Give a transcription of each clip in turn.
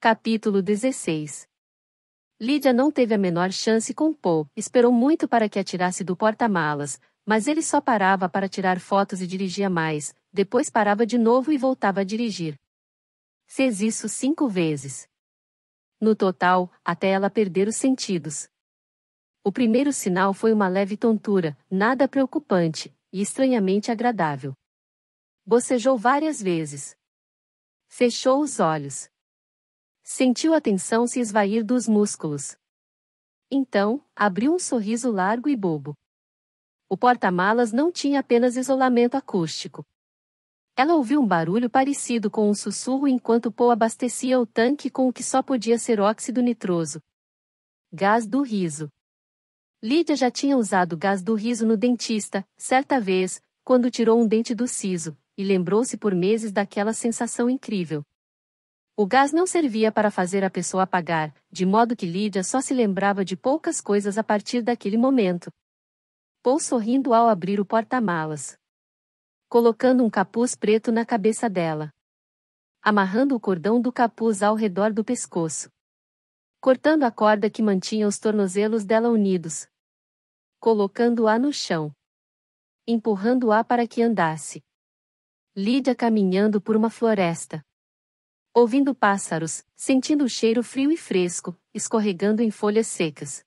Capítulo 16. Lídia não teve a menor chance com Paul, esperou muito para que atirasse do porta-malas, mas ele só parava para tirar fotos e dirigia mais, depois parava de novo e voltava a dirigir. Fez isso 5 vezes. No total, até ela perder os sentidos. O primeiro sinal foi uma leve tontura, nada preocupante, e estranhamente agradável. Bocejou várias vezes. Fechou os olhos. Sentiu a tensão se esvair dos músculos. Então, abriu um sorriso largo e bobo. O porta-malas não tinha apenas isolamento acústico. Ela ouviu um barulho parecido com um sussurro enquanto Paul abastecia o tanque com o que só podia ser óxido nitroso. Gás do riso. Lídia já tinha usado gás do riso no dentista, certa vez, quando tirou um dente do siso, e lembrou-se por meses daquela sensação incrível. O gás não servia para fazer a pessoa apagar, de modo que Lídia só se lembrava de poucas coisas a partir daquele momento. Paul sorrindo ao abrir o porta-malas. Colocando um capuz preto na cabeça dela. Amarrando o cordão do capuz ao redor do pescoço. Cortando a corda que mantinha os tornozelos dela unidos. Colocando-a no chão. Empurrando-a para que andasse. Lídia caminhando por uma floresta. Ouvindo pássaros, sentindo o cheiro frio e fresco, escorregando em folhas secas.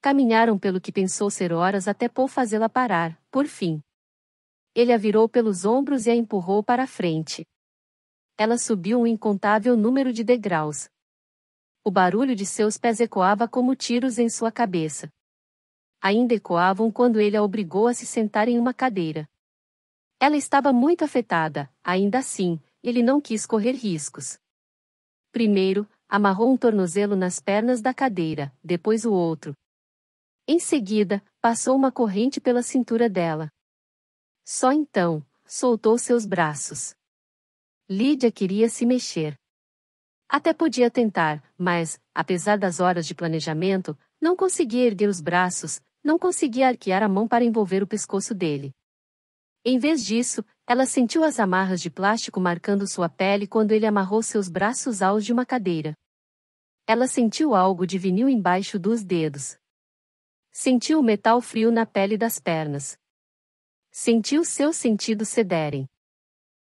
Caminharam pelo que pensou ser horas até Paul fazê-la parar, por fim. Ele a virou pelos ombros e a empurrou para a frente. Ela subiu um incontável número de degraus. O barulho de seus pés ecoava como tiros em sua cabeça. Ainda ecoavam quando ele a obrigou a se sentar em uma cadeira. Ela estava muito afetada, ainda assim, ele não quis correr riscos. Primeiro, amarrou um tornozelo nas pernas da cadeira, depois o outro. Em seguida, passou uma corrente pela cintura dela. Só então, soltou seus braços. Lídia queria se mexer. Até podia tentar, mas, apesar das horas de planejamento, não conseguia erguer os braços, não conseguia arquear a mão para envolver o pescoço dele. Em vez disso, ela sentiu as amarras de plástico marcando sua pele quando ele amarrou seus braços aos de uma cadeira. Ela sentiu algo de vinil embaixo dos dedos. Sentiu o metal frio na pele das pernas. Sentiu seus sentidos cederem.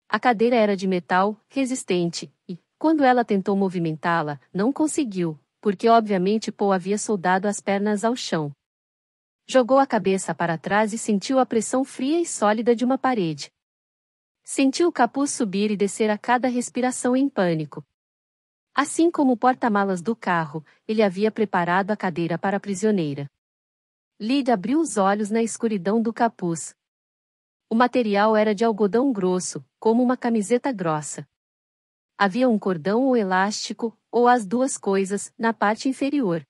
A cadeira era de metal, resistente, e, quando ela tentou movimentá-la, não conseguiu, porque obviamente Paul havia soldado as pernas ao chão. Jogou a cabeça para trás e sentiu a pressão fria e sólida de uma parede. Sentiu o capuz subir e descer a cada respiração em pânico. Assim como o porta-malas do carro, ele havia preparado a cadeira para a prisioneira. Lídia abriu os olhos na escuridão do capuz. O material era de algodão grosso, como uma camiseta grossa. Havia um cordão ou elástico, ou as duas coisas, na parte inferior.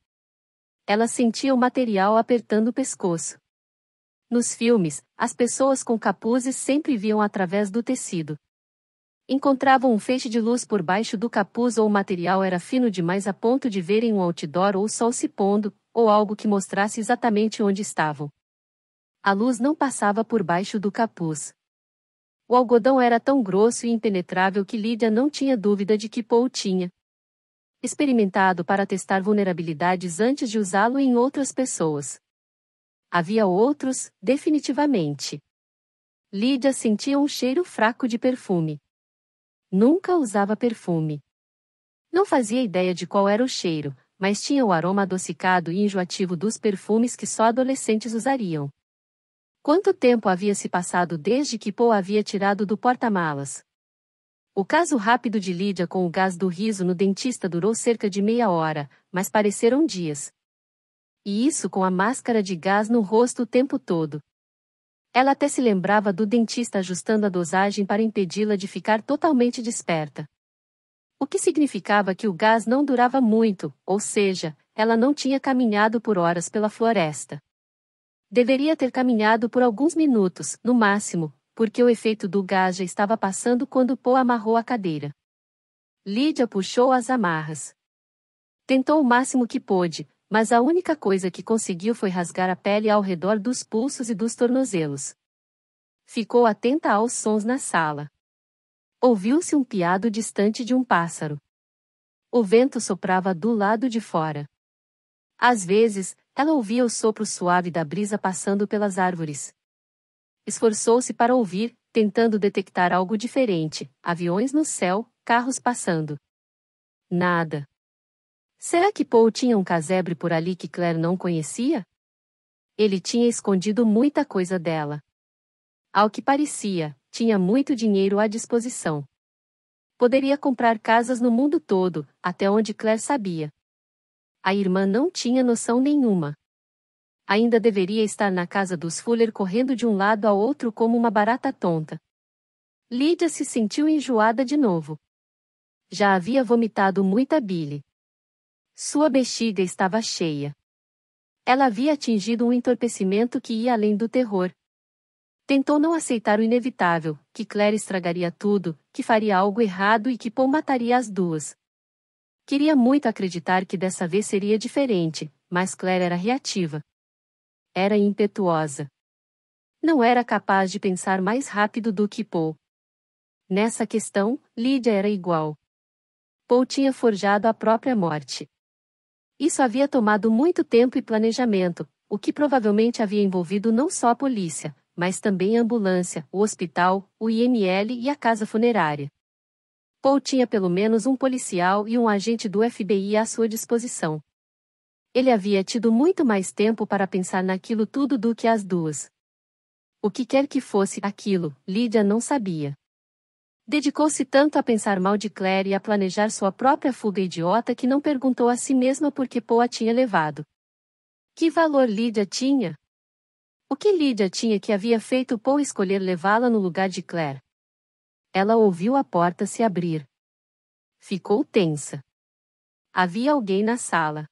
Ela sentia o material apertando o pescoço. Nos filmes, as pessoas com capuzes sempre viam através do tecido. Encontravam um feixe de luz por baixo do capuz ou o material era fino demais a ponto de verem um outdoor ou o sol se pondo, ou algo que mostrasse exatamente onde estavam. A luz não passava por baixo do capuz. O algodão era tão grosso e impenetrável que Lídia não tinha dúvida de que Paul tinha experimentado para testar vulnerabilidades antes de usá-lo em outras pessoas. Havia outros, definitivamente. Lídia sentia um cheiro fraco de perfume. Nunca usava perfume. Não fazia ideia de qual era o cheiro, mas tinha o aroma adocicado e enjoativo dos perfumes que só adolescentes usariam. Quanto tempo havia se passado desde que Paul havia tirado do porta-malas? O caso rápido de Lídia com o gás do riso no dentista durou cerca de meia hora, mas pareceram dias. E isso com a máscara de gás no rosto o tempo todo. Ela até se lembrava do dentista ajustando a dosagem para impedi-la de ficar totalmente desperta. O que significava que o gás não durava muito, ou seja, ela não tinha caminhado por horas pela floresta. Deveria ter caminhado por alguns minutos, no máximo, porque o efeito do gás já estava passando quando Paul amarrou a cadeira. Lídia puxou as amarras. Tentou o máximo que pôde, mas a única coisa que conseguiu foi rasgar a pele ao redor dos pulsos e dos tornozelos. Ficou atenta aos sons na sala. Ouviu-se um piado distante de um pássaro. O vento soprava do lado de fora. Às vezes, ela ouvia o sopro suave da brisa passando pelas árvores. Esforçou-se para ouvir, tentando detectar algo diferente: aviões no céu, carros passando. Nada. Será que Paul tinha um casebre por ali que Claire não conhecia? Ele tinha escondido muita coisa dela. Ao que parecia, tinha muito dinheiro à disposição. Poderia comprar casas no mundo todo, até onde Claire sabia. A irmã não tinha noção nenhuma. Ainda deveria estar na casa dos Fuller correndo de um lado ao outro como uma barata tonta. Lydia se sentiu enjoada de novo. Já havia vomitado muita bile. Sua bexiga estava cheia. Ela havia atingido um entorpecimento que ia além do terror. Tentou não aceitar o inevitável, que Claire estragaria tudo, que faria algo errado e que Paul mataria as duas. Queria muito acreditar que dessa vez seria diferente, mas Claire era reativa. Era impetuosa. Não era capaz de pensar mais rápido do que Paul. Nessa questão, Lydia era igual. Paul tinha forjado a própria morte. Isso havia tomado muito tempo e planejamento, o que provavelmente havia envolvido não só a polícia, mas também a ambulância, o hospital, o IML e a casa funerária. Paul tinha pelo menos um policial e um agente do FBI à sua disposição. Ele havia tido muito mais tempo para pensar naquilo tudo do que as duas. O que quer que fosse aquilo, Lydia não sabia. Dedicou-se tanto a pensar mal de Claire e a planejar sua própria fuga idiota que não perguntou a si mesma por que Paul a tinha levado. Que valor Lydia tinha? O que Lydia tinha que havia feito Paul escolher levá-la no lugar de Claire? Ela ouviu a porta se abrir. Ficou tensa. Havia alguém na sala.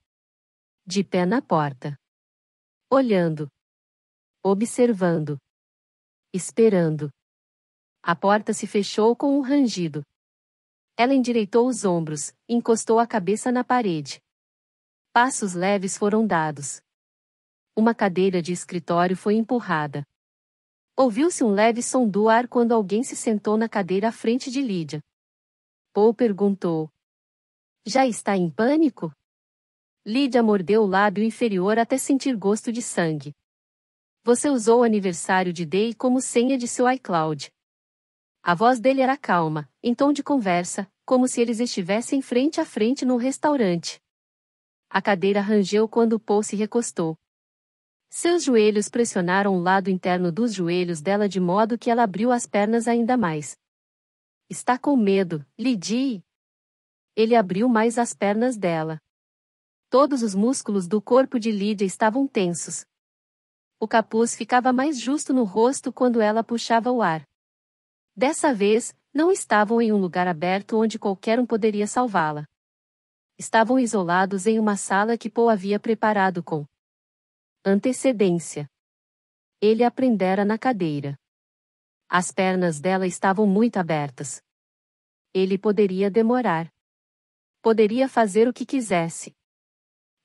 De pé na porta. Olhando. Observando. Esperando. A porta se fechou com um rangido. Ela endireitou os ombros, encostou a cabeça na parede. Passos leves foram dados. Uma cadeira de escritório foi empurrada. Ouviu-se um leve som do ar quando alguém se sentou na cadeira à frente de Lydia. Paul perguntou: Já está em pânico? Lydia mordeu o lábio inferior até sentir gosto de sangue. Você usou o aniversário de Day como senha de seu iCloud. A voz dele era calma, em tom de conversa, como se eles estivessem frente a frente num restaurante. A cadeira rangeu quando Paul se recostou. Seus joelhos pressionaram o lado interno dos joelhos dela de modo que ela abriu as pernas ainda mais. Está com medo, Lydie? Ele abriu mais as pernas dela. Todos os músculos do corpo de Lydia estavam tensos. O capuz ficava mais justo no rosto quando ela puxava o ar. Dessa vez, não estavam em um lugar aberto onde qualquer um poderia salvá-la. Estavam isolados em uma sala que Paul havia preparado com antecedência. Ele a prendera na cadeira. As pernas dela estavam muito abertas. Ele poderia demorar. Poderia fazer o que quisesse.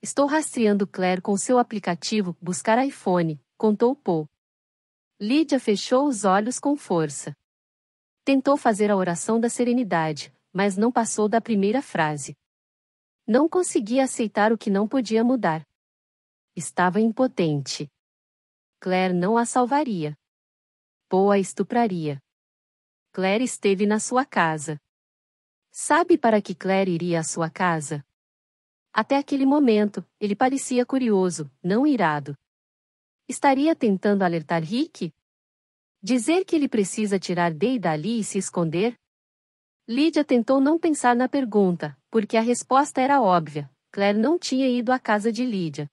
Estou rastreando Claire com seu aplicativo Buscar iPhone, contou Paul. Lydia fechou os olhos com força. Tentou fazer a oração da serenidade, mas não passou da primeira frase. Não conseguia aceitar o que não podia mudar. Estava impotente. Claire não a salvaria. Paul a estupraria. Claire esteve na sua casa. Sabe para que Claire iria à sua casa? Até aquele momento, ele parecia curioso, não irado. Estaria tentando alertar Rick? Dizer que ele precisa tirar Day dali e se esconder? Lydia tentou não pensar na pergunta, porque a resposta era óbvia. Claire não tinha ido à casa de Lydia.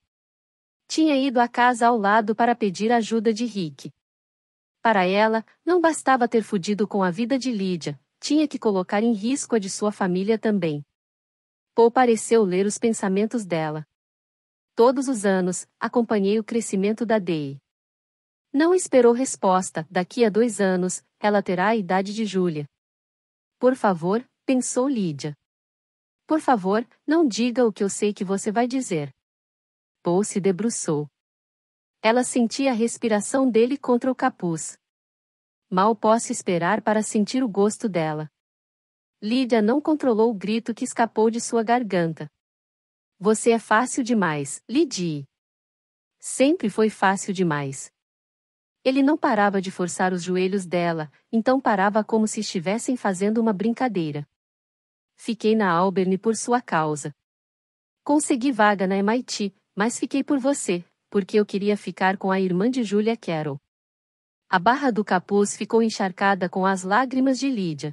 Tinha ido à casa ao lado para pedir ajuda de Rick. Para ela, não bastava ter fudido com a vida de Lydia, tinha que colocar em risco a de sua família também. Paul pareceu ler os pensamentos dela. Todos os anos, acompanhei o crescimento da Day. Não esperou resposta, daqui a 2 anos, ela terá a idade de Julia. Por favor, pensou Lydia. Por favor, não diga o que eu sei que você vai dizer. Paul se debruçou. Ela sentia a respiração dele contra o capuz. Mal posso esperar para sentir o gosto dela. Lídia não controlou o grito que escapou de sua garganta. Você é fácil demais, Lidie. Sempre foi fácil demais. Ele não parava de forçar os joelhos dela, então parava como se estivessem fazendo uma brincadeira. Fiquei na Auburn por sua causa. Consegui vaga na MIT, mas fiquei por você, porque eu queria ficar com a irmã de Julia Carroll. A barra do capuz ficou encharcada com as lágrimas de Lídia.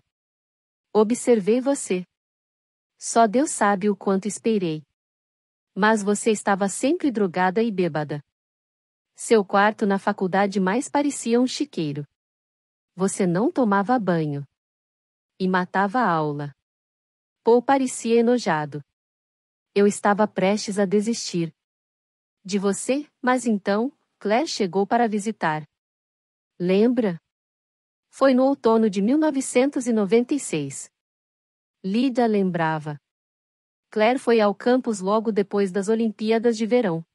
Observei você. Só Deus sabe o quanto esperei. Mas você estava sempre drogada e bêbada. Seu quarto na faculdade mais parecia um chiqueiro. Você não tomava banho. E matava a aula. Paul parecia enojado. Eu estava prestes a desistir. De você, mas então, Claire chegou para visitar. Lembra? Foi no outono de 1996. Lídia lembrava. Claire foi ao campus logo depois das Olimpíadas de Verão.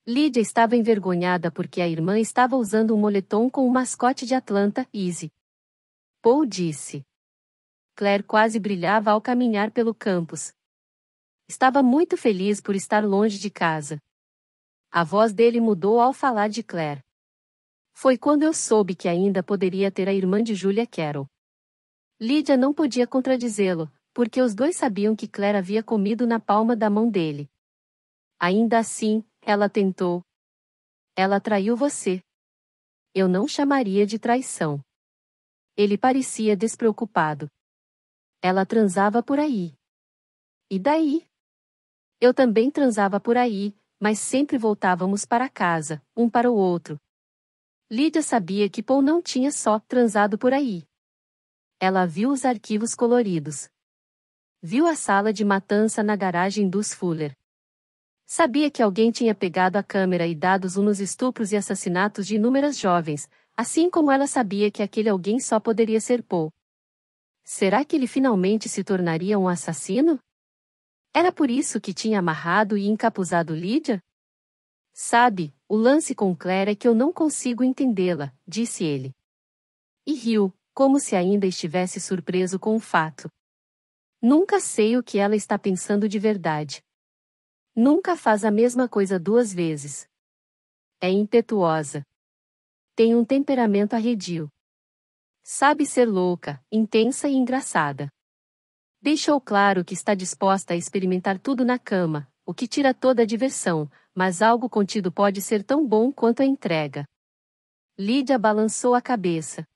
Lídia estava envergonhada porque a irmã estava usando um moletom com o mascote de Atlanta, Easy. Paul disse. Claire quase brilhava ao caminhar pelo campus. Estava muito feliz por estar longe de casa. A voz dele mudou ao falar de Claire. Foi quando eu soube que ainda poderia ter a irmã de Julia Carroll. Lídia não podia contradizê-lo, porque os dois sabiam que Claire havia comido na palma da mão dele. Ainda assim, ela tentou. Ela traiu você. Eu não chamaria de traição. Ele parecia despreocupado. Ela transava por aí. E daí? Eu também transava por aí, mas sempre voltávamos para casa, um para o outro. Lídia sabia que Paul não tinha só transado por aí. Ela viu os arquivos coloridos. Viu a sala de matança na garagem dos Fuller. Sabia que alguém tinha pegado a câmera e dado zoom nos estupros e assassinatos de inúmeras jovens, assim como ela sabia que aquele alguém só poderia ser Paul. Será que ele finalmente se tornaria um assassino? Era por isso que tinha amarrado e encapuzado Lídia? Sabe, o lance com Claire é que eu não consigo entendê-la, disse ele. E riu, como se ainda estivesse surpreso com o fato. Nunca sei o que ela está pensando de verdade. Nunca faz a mesma coisa duas vezes. É impetuosa. Tem um temperamento arredio. Sabe ser louca, intensa e engraçada. Deixou claro que está disposta a experimentar tudo na cama, o que tira toda a diversão, mas algo contido pode ser tão bom quanto a entrega. Lídia balançou a cabeça.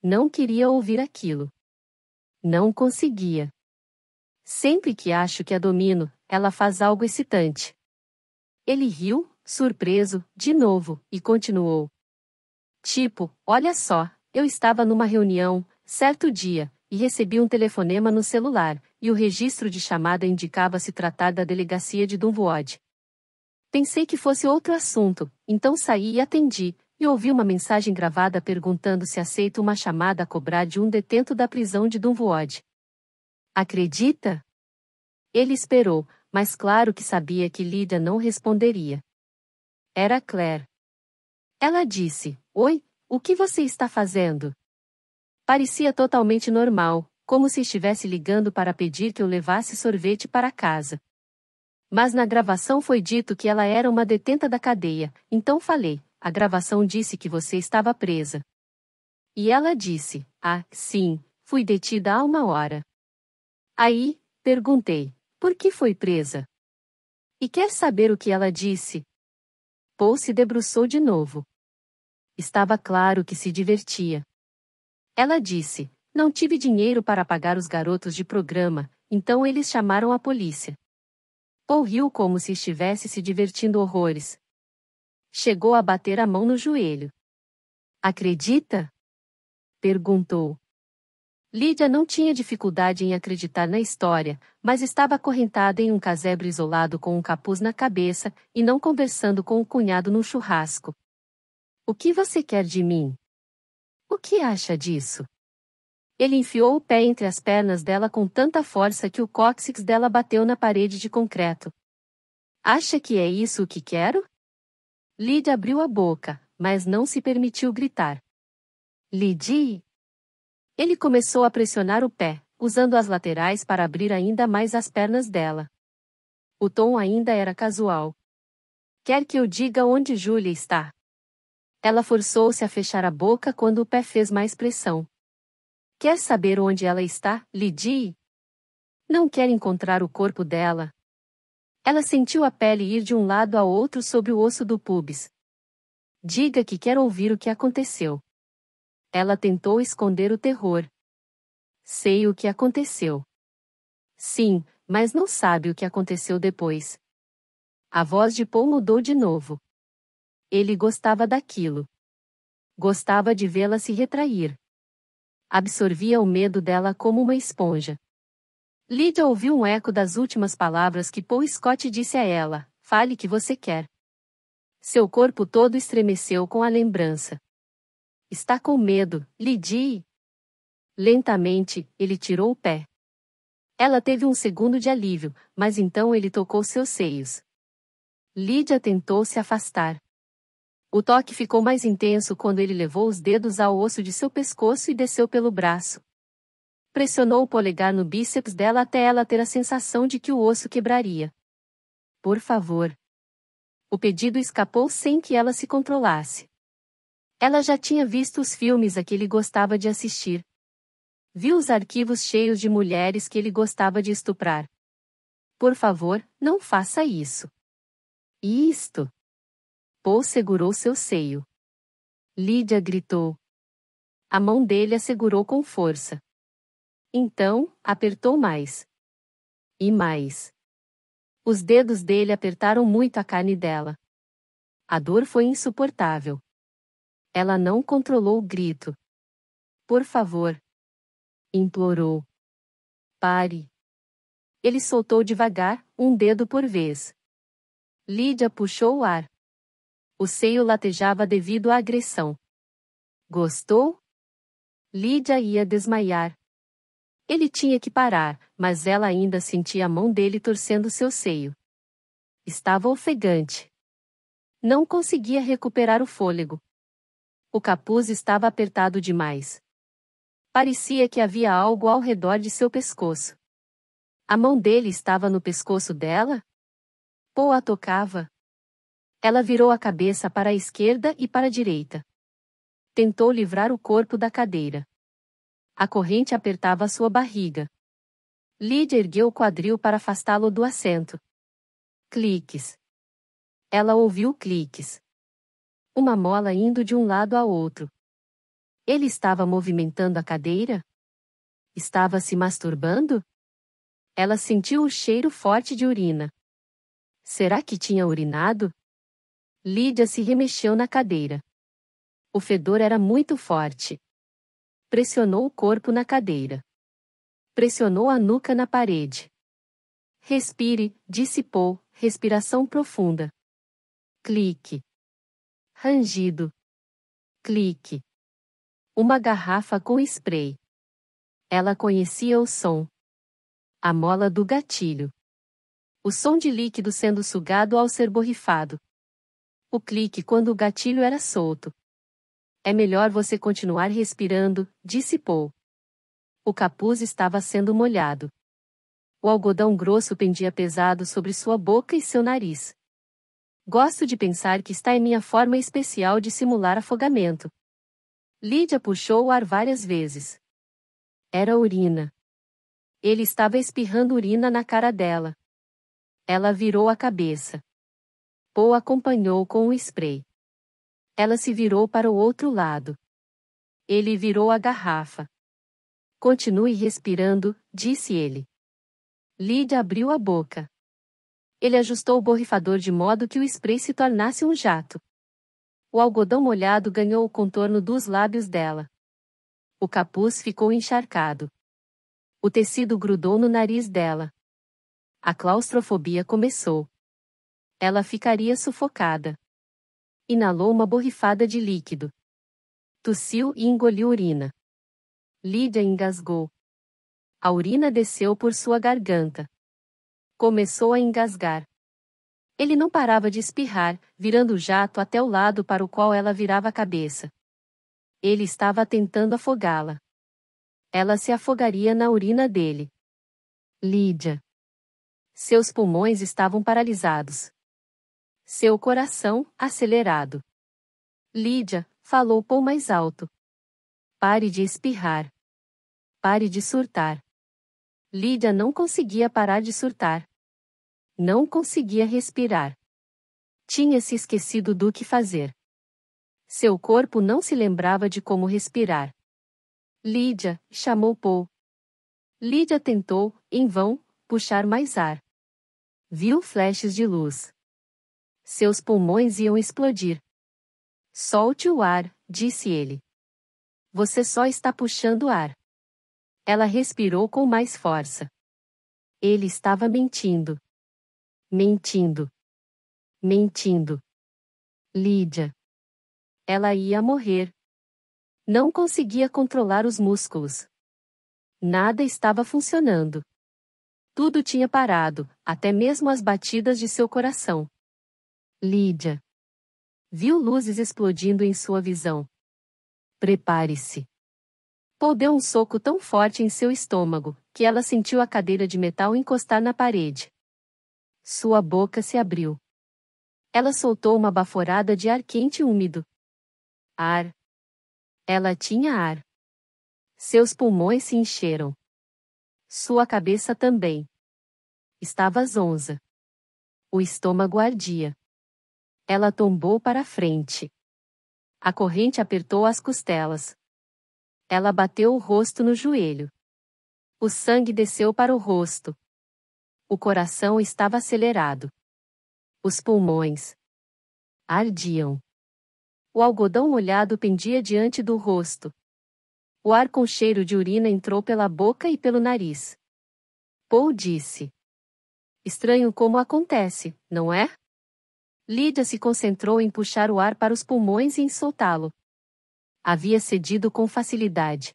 Não queria ouvir aquilo. Não conseguia. Sempre que acho que a domino, ela faz algo excitante. Ele riu, surpreso, de novo, e continuou. Tipo, olha só, eu estava numa reunião, certo dia, e recebi um telefonema no celular, e o registro de chamada indicava se tratar da delegacia de Dunwoody. Pensei que fosse outro assunto, então saí e atendi, e ouvi uma mensagem gravada perguntando se aceito uma chamada a cobrar de um detento da prisão de Dunwoody. Acredita? Ele esperou, mas claro que sabia que Lídia não responderia. Era Claire. Ela disse, oi, o que você está fazendo? Parecia totalmente normal, como se estivesse ligando para pedir que eu levasse sorvete para casa. Mas na gravação foi dito que ela era uma detenta da cadeia, então falei, a gravação disse que você estava presa. E ela disse, ah, sim, fui detida há 1 hora. Aí, perguntei, por que foi presa? E quer saber o que ela disse? Paul se debruçou de novo. Estava claro que se divertia. Ela disse, não tive dinheiro para pagar os garotos de programa, então eles chamaram a polícia. Paul riu como se estivesse se divertindo horrores. Chegou a bater a mão no joelho. Acredita? Perguntou. Lídia não tinha dificuldade em acreditar na história, mas estava acorrentada em um casebre isolado com um capuz na cabeça e não conversando com o cunhado num churrasco. O que você quer de mim? O que acha disso? Ele enfiou o pé entre as pernas dela com tanta força que o cóccix dela bateu na parede de concreto. Acha que é isso o que quero? Lídia abriu a boca, mas não se permitiu gritar. Lidie? Ele começou a pressionar o pé, usando as laterais para abrir ainda mais as pernas dela. O tom ainda era casual. Quer que eu diga onde Julia está? Ela forçou-se a fechar a boca quando o pé fez mais pressão. Quer saber onde ela está, Lydie? Não quer encontrar o corpo dela. Ela sentiu a pele ir de um lado a outro sobre o osso do pubis. Diga que quer ouvir o que aconteceu. Ela tentou esconder o terror. Sei o que aconteceu. Sim, mas não sabe o que aconteceu depois. A voz de Paul mudou de novo. Ele gostava daquilo. Gostava de vê-la se retrair. Absorvia o medo dela como uma esponja. Lydia ouviu um eco das últimas palavras que Paul Scott disse a ela: fale que você quer. Seu corpo todo estremeceu com a lembrança. Está com medo, Lydie? Lentamente, ele tirou o pé. Ela teve um segundo de alívio, mas então ele tocou seus seios. Lydia tentou se afastar. O toque ficou mais intenso quando ele levou os dedos ao osso de seu pescoço e desceu pelo braço. Pressionou o polegar no bíceps dela até ela ter a sensação de que o osso quebraria. Por favor. O pedido escapou sem que ela se controlasse. Ela já tinha visto os filmes a que ele gostava de assistir. Viu os arquivos cheios de mulheres que ele gostava de estuprar. Por favor, não faça isso. Isto. Paul segurou seu seio. Lydia gritou. A mão dele a segurou com força. Então, apertou mais. E mais. Os dedos dele apertaram muito a carne dela. A dor foi insuportável. Ela não controlou o grito. Por favor. Implorou. Pare. Ele soltou devagar, um dedo por vez. Lydia puxou o ar. O seio latejava devido à agressão. Gostou? Lydia ia desmaiar. Ele tinha que parar, mas ela ainda sentia a mão dele torcendo seu seio. Estava ofegante. Não conseguia recuperar o fôlego. O capuz estava apertado demais. Parecia que havia algo ao redor de seu pescoço. A mão dele estava no pescoço dela? Paul a tocava. Ela virou a cabeça para a esquerda e para a direita. Tentou livrar o corpo da cadeira. A corrente apertava sua barriga. Lydia ergueu o quadril para afastá-lo do assento. Cliques. Ela ouviu cliques. Uma mola indo de um lado a outro. Ele estava movimentando a cadeira? Estava se masturbando? Ela sentiu o cheiro forte de urina. Será que tinha urinado? Lydia se remexeu na cadeira. O fedor era muito forte. Pressionou o corpo na cadeira. Pressionou a nuca na parede. Respire, disse Paul, respiração profunda. Clique. Rangido. Clique. Uma garrafa com spray. Ela conhecia o som. A mola do gatilho. O som de líquido sendo sugado ao ser borrifado. O clique quando o gatilho era solto. É melhor você continuar respirando, disse Paul. O capuz estava sendo molhado. O algodão grosso pendia pesado sobre sua boca e seu nariz. Gosto de pensar que está em minha forma especial de simular afogamento. Lydia puxou o ar várias vezes. Era urina. Ele estava espirrando urina na cara dela. Ela virou a cabeça. Paul acompanhou com o spray. Ela se virou para o outro lado. Ele virou a garrafa. Continue respirando, disse ele. Lydia abriu a boca. Ele ajustou o borrifador de modo que o spray se tornasse um jato. O algodão molhado ganhou o contorno dos lábios dela. O capuz ficou encharcado. O tecido grudou no nariz dela. A claustrofobia começou. Ela ficaria sufocada. Inalou uma borrifada de líquido. Tossiu e engoliu urina. Lydia engasgou. A urina desceu por sua garganta. Começou a engasgar. Ele não parava de espirrar, virando o jato até o lado para o qual ela virava a cabeça. Ele estava tentando afogá-la. Ela se afogaria na urina dele. Lídia. Seus pulmões estavam paralisados. Seu coração, acelerado. Lídia, falou Paul mais alto. Pare de espirrar. Pare de surtar. Lídia não conseguia parar de surtar. Não conseguia respirar. Tinha se esquecido do que fazer. Seu corpo não se lembrava de como respirar. Lídia, chamou Paul. Lídia tentou, em vão, puxar mais ar. Viu flashes de luz. Seus pulmões iam explodir. Solte o ar, disse ele. Você só está puxando ar. Ela respirou com mais força. Ele estava mentindo. Mentindo. Mentindo. Lídia. Ela ia morrer. Não conseguia controlar os músculos. Nada estava funcionando. Tudo tinha parado, até mesmo as batidas de seu coração. Lídia. Viu luzes explodindo em sua visão. Prepare-se. Paul deu um soco tão forte em seu estômago, que ela sentiu a cadeira de metal encostar na parede. Sua boca se abriu. Ela soltou uma baforada de ar quente e úmido. Ar. Ela tinha ar. Seus pulmões se encheram. Sua cabeça também. Estava zonza. O estômago ardia. Ela tombou para a frente. A corrente apertou as costelas. Ela bateu o rosto no joelho. O sangue desceu para o rosto. O coração estava acelerado. Os pulmões ardiam. O algodão molhado pendia diante do rosto. O ar com cheiro de urina entrou pela boca e pelo nariz. Paul disse. Estranho como acontece, não é? Lídia se concentrou em puxar o ar para os pulmões e em soltá-lo. Havia cedido com facilidade.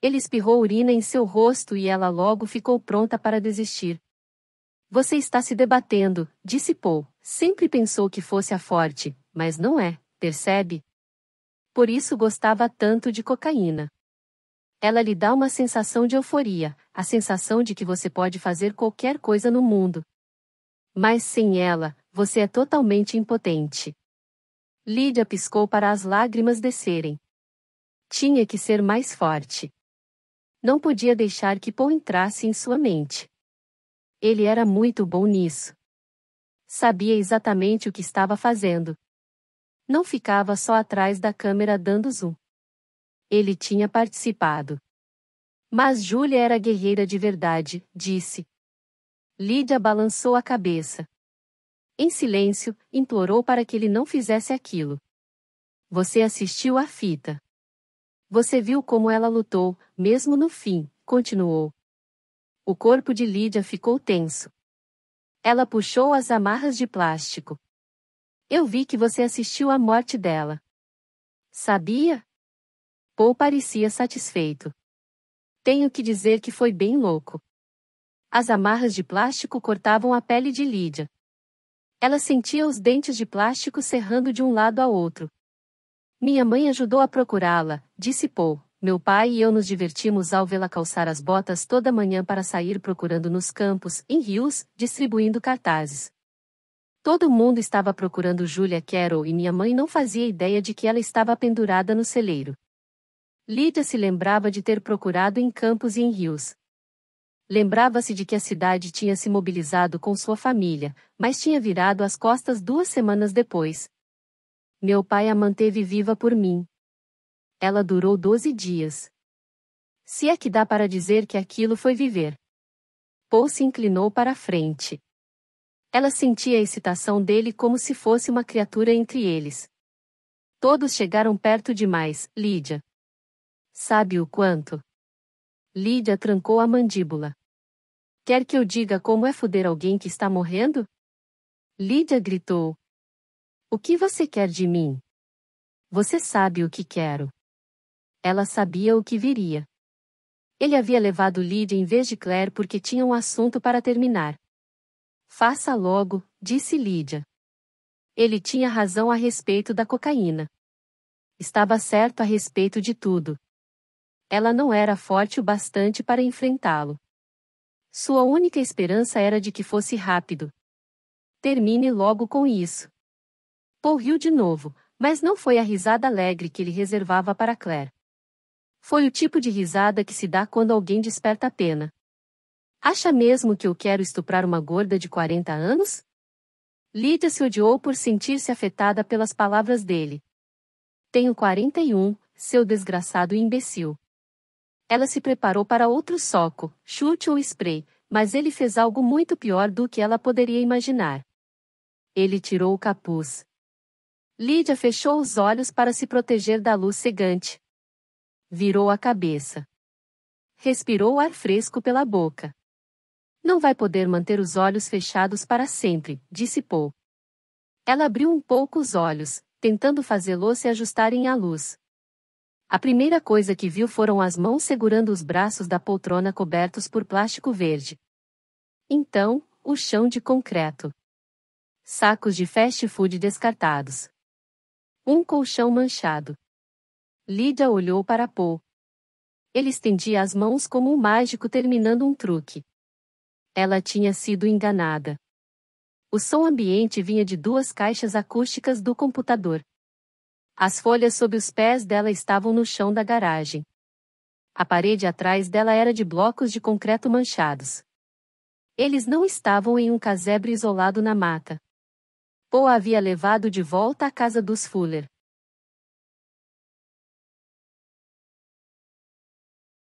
Ele espirrou urina em seu rosto e ela logo ficou pronta para desistir. Você está se debatendo, disse Paul. Sempre pensou que fosse a forte, mas não é, percebe? Por isso gostava tanto de cocaína. Ela lhe dá uma sensação de euforia, a sensação de que você pode fazer qualquer coisa no mundo. Mas sem ela, você é totalmente impotente. Lídia piscou para as lágrimas descerem. Tinha que ser mais forte. Não podia deixar que Paul entrasse em sua mente. Ele era muito bom nisso. Sabia exatamente o que estava fazendo. Não ficava só atrás da câmera dando zoom. Ele tinha participado. Mas Júlia era guerreira de verdade, disse. Lídia balançou a cabeça. Em silêncio, implorou para que ele não fizesse aquilo. Você assistiu à fita. Você viu como ela lutou, mesmo no fim, continuou. O corpo de Lídia ficou tenso. Ela puxou as amarras de plástico. Eu vi que você assistiu à morte dela. Sabia? Paul parecia satisfeito. Tenho que dizer que foi bem louco. As amarras de plástico cortavam a pele de Lídia. Ela sentia os dentes de plástico serrando de um lado ao outro. Minha mãe ajudou a procurá-la, disse Paul. Meu pai e eu nos divertimos ao vê-la calçar as botas toda manhã para sair procurando nos campos, em rios, distribuindo cartazes. Todo mundo estava procurando Julia Carroll e minha mãe não fazia ideia de que ela estava pendurada no celeiro. Lídia se lembrava de ter procurado em campos e em rios. Lembrava-se de que a cidade tinha se mobilizado com sua família, mas tinha virado as costas 2 semanas depois. Meu pai a manteve viva por mim. Ela durou 12 dias. Se é que dá para dizer que aquilo foi viver. Paul se inclinou para a frente. Ela sentia a excitação dele como se fosse uma criatura entre eles. Todos chegaram perto demais, Lídia. Sabe o quanto? Lídia trancou a mandíbula. Quer que eu diga como é foder alguém que está morrendo? Lídia gritou. O que você quer de mim? Você sabe o que quero. Ela sabia o que viria. Ele havia levado Lídia em vez de Claire porque tinha um assunto para terminar. Faça logo, disse Lídia. Ele tinha razão a respeito da cocaína. Estava certo a respeito de tudo. ela não era forte o bastante para enfrentá-lo. Sua única esperança era de que fosse rápido. Termine logo com isso. Paul riu de novo, mas não foi a risada alegre que ele reservava para Claire. Foi o tipo de risada que se dá quando alguém desperta a pena. Acha mesmo que eu quero estuprar uma gorda de 40 anos? Lydia se odiou por sentir-se afetada pelas palavras dele. Tenho 41, seu desgraçado imbecil. Ela se preparou para outro soco, chute ou spray, mas ele fez algo muito pior do que ela poderia imaginar. Ele tirou o capuz. Lydia fechou os olhos para se proteger da luz cegante. Virou a cabeça. Respirou ar fresco pela boca. Não vai poder manter os olhos fechados para sempre, disse Paul. Ela abriu um pouco os olhos, tentando fazê-los se ajustarem à luz. A primeira coisa que viu foram as mãos segurando os braços da poltrona cobertos por plástico verde. Então, o chão de concreto. Sacos de fast food descartados. Um colchão manchado. Lydia olhou para Paul. Ele estendia as mãos como um mágico terminando um truque. Ela tinha sido enganada. O som ambiente vinha de 2 caixas acústicas do computador. As folhas sob os pés dela estavam no chão da garagem. A parede atrás dela era de blocos de concreto manchados. Eles não estavam em um casebre isolado na mata. Paul a havia levado de volta à casa dos Fuller.